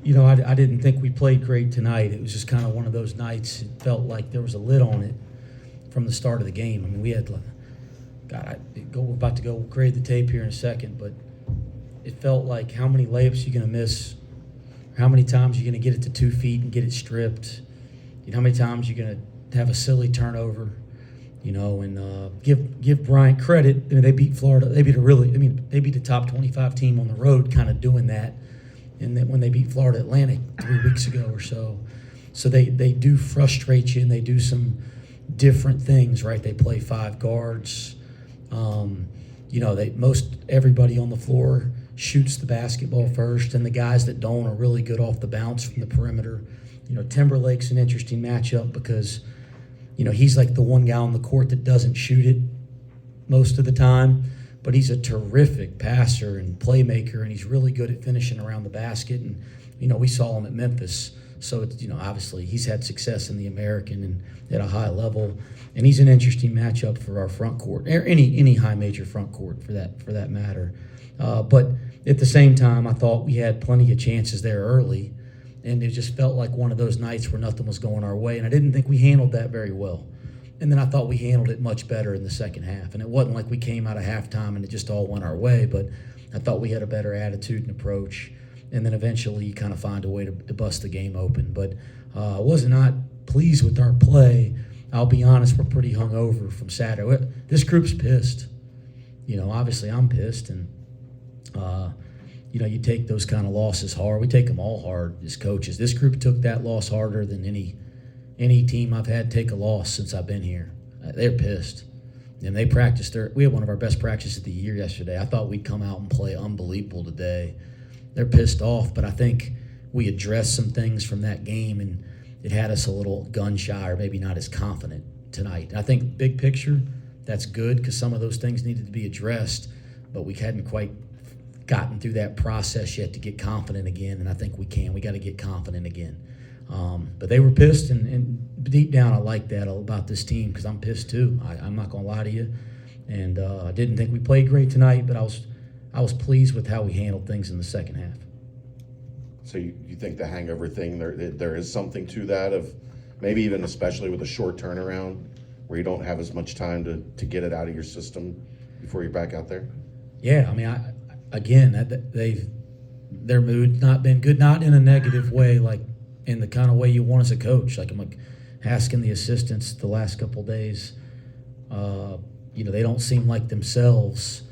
I didn't think we played great tonight. It was just kind of one of those nights. It felt like there was a lid on it from the start of the game. I mean, we had, we're about to go grade the tape here in a second, but it felt like how many layups you're going to miss, how many times you're going to get it to 2 feet and get it stripped, how many times you're going to have a silly turnover, and give Bryant credit. I mean, they beat Florida. They beat the top 25 team on the road kind of doing that. And then when they beat Florida Atlantic 3 weeks ago or so. So they do frustrate you, and they do some different things, right? They play 5 guards. Most everybody on the floor shoots the basketball first, and the guys that don't are really good off the bounce from the perimeter. Timberlake's an interesting matchup because, he's like the one guy on the court that doesn't shoot it most of the time, but he's a terrific passer and playmaker, and he's really good at finishing around the basket. And, we saw him at Memphis. So, it's, obviously he's had success in the American and at a high level. And he's an interesting matchup for our front court, or any high major front court for that matter. But at the same time, I thought we had plenty of chances there early, and it just felt like one of those nights where nothing was going our way. And I didn't think we handled that very well. And then I thought we handled it much better in the second half. And it wasn't like we came out of halftime and it just all went our way, but I thought we had a better attitude and approach. And then eventually you kind of find a way to bust the game open. But I was not pleased with our play. I'll be honest, we're pretty hungover from Saturday. This group's pissed. Obviously I'm pissed. And, you take those kind of losses hard. We take them all hard as coaches. This group took that loss harder than any team I've had take a loss since I've been here. They're pissed. And they practiced we had one of our best practices of the year yesterday. I thought we'd come out and play unbelievable today. They're pissed off, but I think we addressed some things from that game, and it had us a little gun shy, or maybe not as confident tonight. And I think big picture, that's good because some of those things needed to be addressed, but we hadn't quite gotten through that process yet to get confident again, and I think we can. We got to get confident again. But they were pissed, and deep down I like that about this team because I'm pissed too. I'm not going to lie to you. And I didn't think we played great tonight, but I was pleased with how we handled things in the second half. So you think the hangover thing, there is something to that, of maybe even especially with a short turnaround where you don't have as much time to get it out of your system before you're back out there? Yeah, I mean, their mood's not been good, not in a negative way, like in the kind of way you want as a coach. Like I'm asking the assistants the last couple of days, they don't seem like themselves,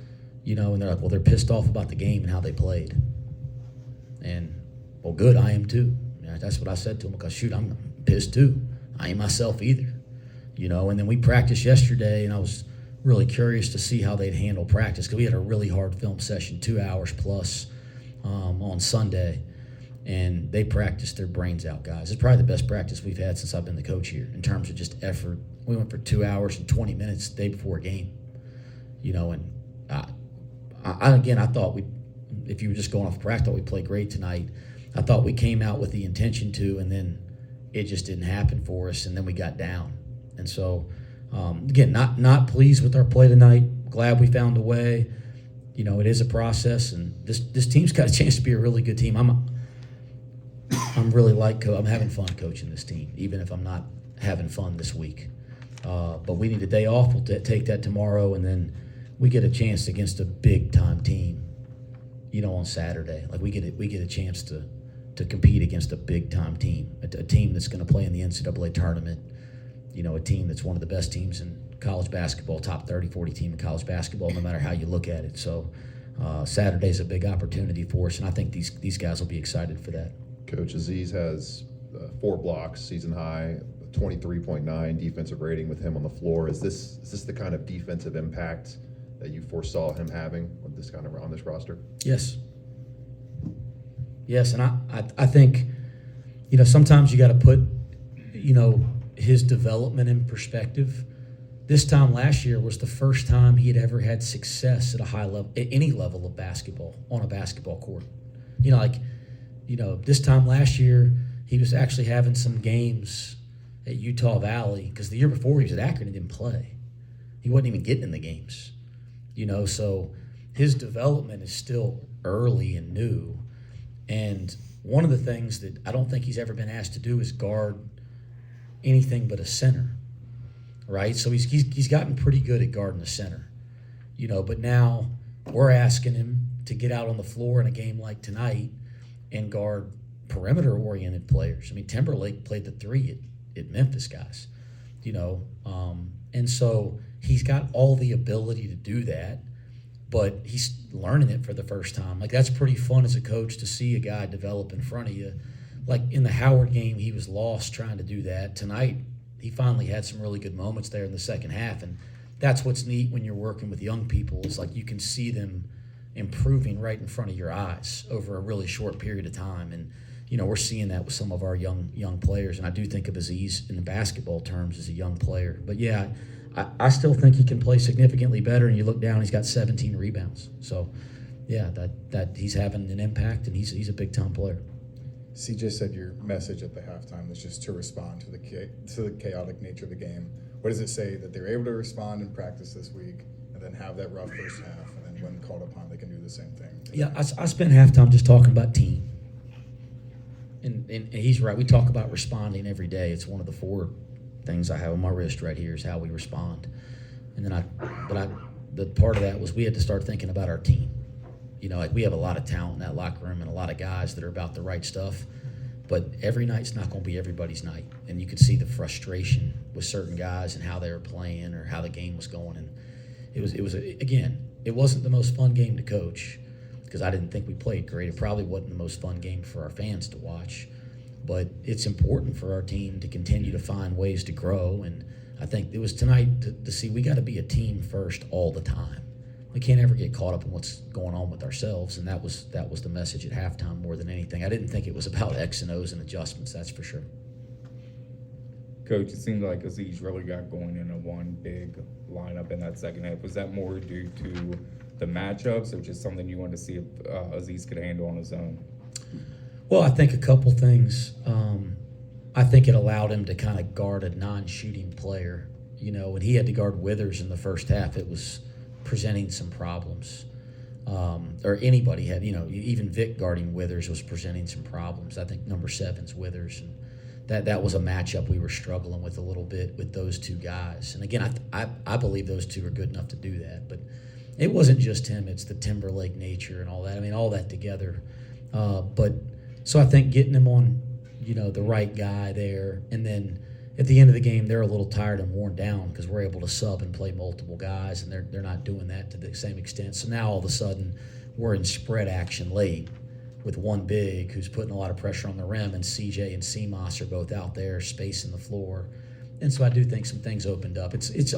and they're like, well, they're pissed off about the game and how they played. And, well, good, I am too. That's what I said to them because, shoot, I'm pissed too. I ain't myself either, And then we practiced yesterday, and I was really curious to see how they'd handle practice because we had a really hard film session, 2 hours plus on Sunday. And they practiced their brains out, guys. It's probably the best practice we've had since I've been the coach here in terms of just effort. We went for 2 hours and 20 minutes the day before a game, and I thought if you were just going off practice, I thought we played great tonight. I thought we came out with the intention to, and then it just didn't happen for us, and then we got down. And so, again, not pleased with our play tonight. Glad we found a way. It is a process, and this team's got a chance to be a really good team. I'm having fun coaching this team, even if I'm not having fun this week. But we need a day off. We'll take that tomorrow, and then we get a chance against a big-time team, on Saturday. Like we get a chance to compete against a big-time team, a team that's going to play in the NCAA tournament, a team that's one of the best teams in college basketball, top 30, 40 team in college basketball, no matter how you look at it. So Saturday's a big opportunity for us, and I think these guys will be excited for that. Coach Aziz has 4 blocks, season high, 23.9 defensive rating with him on the floor. Is this the kind of defensive impact that you foresaw him having with this kind of on this roster? Yes, and I think sometimes you got to put his development in perspective. This time last year was the first time he had ever had success at a high level, at any level of basketball, on a basketball court. This time last year, he was actually having some games at Utah Valley because the year before he was at Akron and didn't play. He wasn't even getting in the games, so his development is still early and new. And one of the things that I don't think he's ever been asked to do is guard anything but a center, right? So he's gotten pretty good at guarding the center, but now we're asking him to get out on the floor in a game like tonight and guard perimeter-oriented players. I mean, Timberlake played the 3 at Memphis, guys, and so he's got all the ability to do that, but he's learning it for the first time. Like, that's pretty fun as a coach to see a guy develop in front of you. Like, in the Howard game, he was lost trying to do that. Tonight, he finally had some really good moments there in the second half, and that's what's neat when you're working with young people is, like, you can see them improving right in front of your eyes over a really short period of time. And, we're seeing that with some of our young players, and I do think of Aziz in the basketball terms as a young player. But, yeah, I still think he can play significantly better, and you look down, he's got 17 rebounds. So, yeah, that he's having an impact, and he's a big-time player. CJ said your message at the halftime was just to respond to the chaotic nature of the game. What does it say that they're able to respond in practice this week and then have that rough first half, and then when called upon, they can do the same thing? Yeah, I spent halftime just talking about team. And he's right. We talk about responding every day. It's one of the 4 things I have on my wrist right here is how we respond. And then the part of that was we had to start thinking about our team. Like, we have a lot of talent in that locker room and a lot of guys that are about the right stuff. But every night's not going to be everybody's night. And you could see the frustration with certain guys and how they were playing or how the game was going. And it wasn't the most fun game to coach because I didn't think we played great. It probably wasn't the most fun game for our fans to watch. But it's important for our team to continue to find ways to grow. And I think it was tonight to see we got to be a team first all the time. We can't ever get caught up in what's going on with ourselves, and that was the message at halftime more than anything. I didn't think it was about X and O's and adjustments, that's for sure. Coach, it seemed like Aziz really got going in a one big lineup in that second half. Was that more due to the matchups or just something you wanted to see if Aziz could handle on his own? Well, I think a couple things. I think it allowed him to kind of guard a non-shooting player. When he had to guard Withers in the first half, it was presenting some problems. Or anybody had, even Vic guarding Withers was presenting some problems. I think number 7's Withers, and that was a matchup we were struggling with a little bit with those 2 guys. And again, I believe those 2 are good enough to do that. But it wasn't just him; it's the Timberlake nature and all that. I mean, all that together. But so I think getting him on, the right guy there, and then at the end of the game, they're a little tired and worn down because we're able to sub and play multiple guys, and they're not doing that to the same extent. So now all of a sudden, we're in spread action late with one big who's putting a lot of pressure on the rim, and CJ and CMOS are both out there spacing the floor. And so I do think some things opened up. It's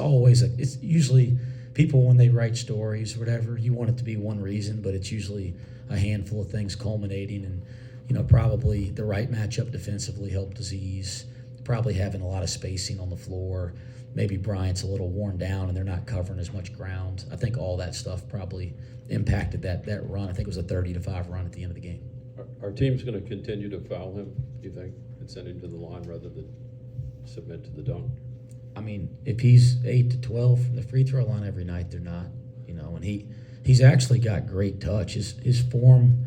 usually people when they write stories or whatever, you want it to be one reason, but it's usually a handful of things culminating, and probably the right matchup defensively helped Aziz. Probably having a lot of spacing on the floor. Maybe Bryant's a little worn down and they're not covering as much ground. I think all that stuff probably impacted that run. I think it was a 30-5 run at the end of the game. Our team's going to continue to foul him, do you think, and send him to the line rather than submit to the dunk? I mean, if he's 8 to 12 from the free throw line every night, they're not. And he's actually got great touch. His form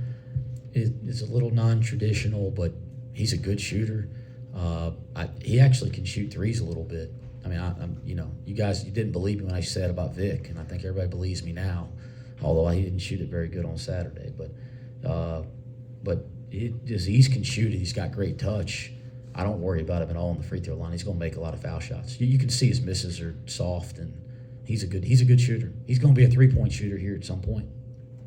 is a little non-traditional, but he's a good shooter. He actually can shoot threes a little bit. I mean, you guys, you didn't believe me when I said about Vic, and I think everybody believes me now, although he didn't shoot it very good on Saturday. But Aziz can shoot it. He's got great touch. I don't worry about him at all on the free throw line. He's going to make a lot of foul shots. You can see his misses are soft, and he's a good shooter. He's going to be a 3-point shooter here at some point.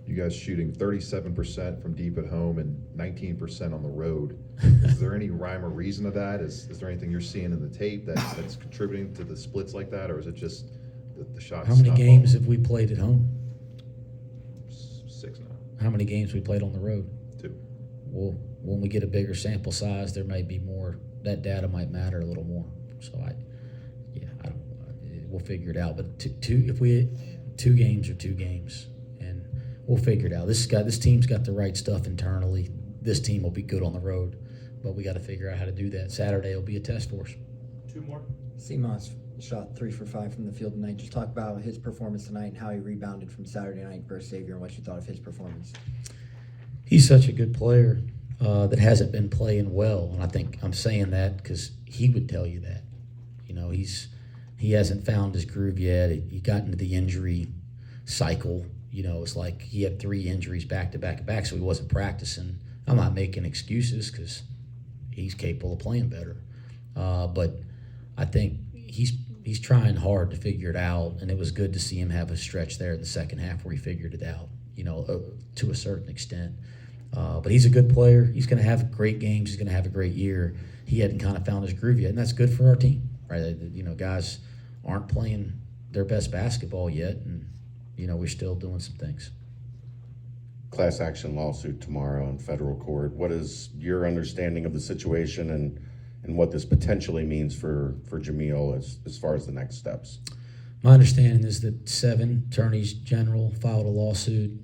You guys shooting 37% from deep at home and 19% on the road. Is there any rhyme or reason to that? Is there anything you're seeing in the tape that's contributing to the splits like that, or is it just the shots? How many games have we played at home? 6 now. How many games we played on the road? 2. Well, when we get a bigger sample size, there may be more. That data might matter a little more. So we'll figure it out. But two games are 2 games. We'll figure it out. This team's got the right stuff internally. This team will be good on the road, but we got to figure out how to do that. Saturday will be a test for us. 2 more. CMOS shot 3 for 5 from the field tonight. Just talk about his performance tonight and how he rebounded from Saturday night versus Xavier and what you thought of his performance. He's such a good player. that hasn't been playing well. And I think I'm saying that because he would tell you that. You know, he hasn't found his groove yet. He got into the injury cycle. You know, it's like he had 3 injuries back to back to back, so he wasn't practicing. I'm not making excuses because he's capable of playing better. But I think he's trying hard to figure it out, and it was good to see him have a stretch there in the second half where he figured it out, you know, to a certain extent. But he's a good player. He's going to have great games. He's going to have a great year. He hadn't kind of found his groove yet, and that's good for our team, right? You know, guys aren't playing their best basketball yet, and, you know, we're still doing some things. Class action lawsuit tomorrow in federal court. What is your understanding of the situation and what this potentially means for Jameel as far as the next steps? My understanding is that 7 attorneys general filed a lawsuit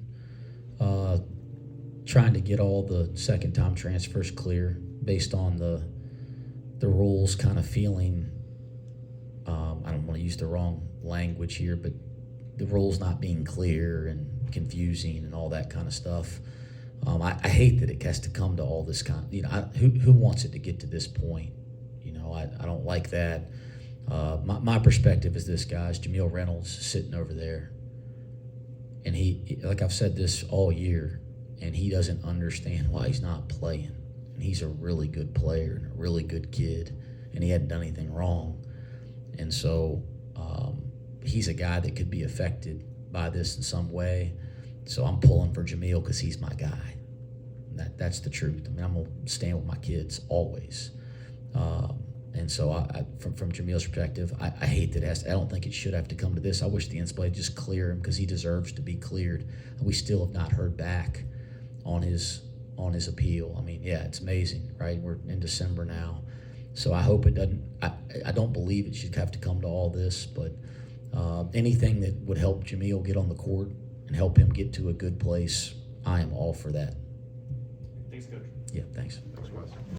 trying to get all the second-time transfers clear based on the rules kind of feeling, I don't want to use the wrong language here, but the rules not being clear and confusing and all that kind of stuff. I hate that it has to come to all this kind of, you know, who wants it to get to this point? You know, I don't like that. My perspective is this, guys. Jameel Reynolds sitting over there, and he, like I've said this all year, and he doesn't understand why he's not playing. And he's a really good player and a really good kid, and he hadn't done anything wrong. And so he's a guy that could be affected by this in some way. So I'm pulling for Jameel because he's my guy. That's the truth. I mean, I'm going to stand with my kids always. And so from Jameel's perspective, I hate that I don't think it should have to come to this. I wish the NCAA would just clear him because he deserves to be cleared. We still have not heard back on his appeal. I mean, yeah, it's amazing, right? We're in December now. So I hope it doesn't, I don't believe it should have to come to all this, but anything that would help Jameel get on the court and help him get to a good place, I am all for that. Thanks, Coach. Yeah, thanks.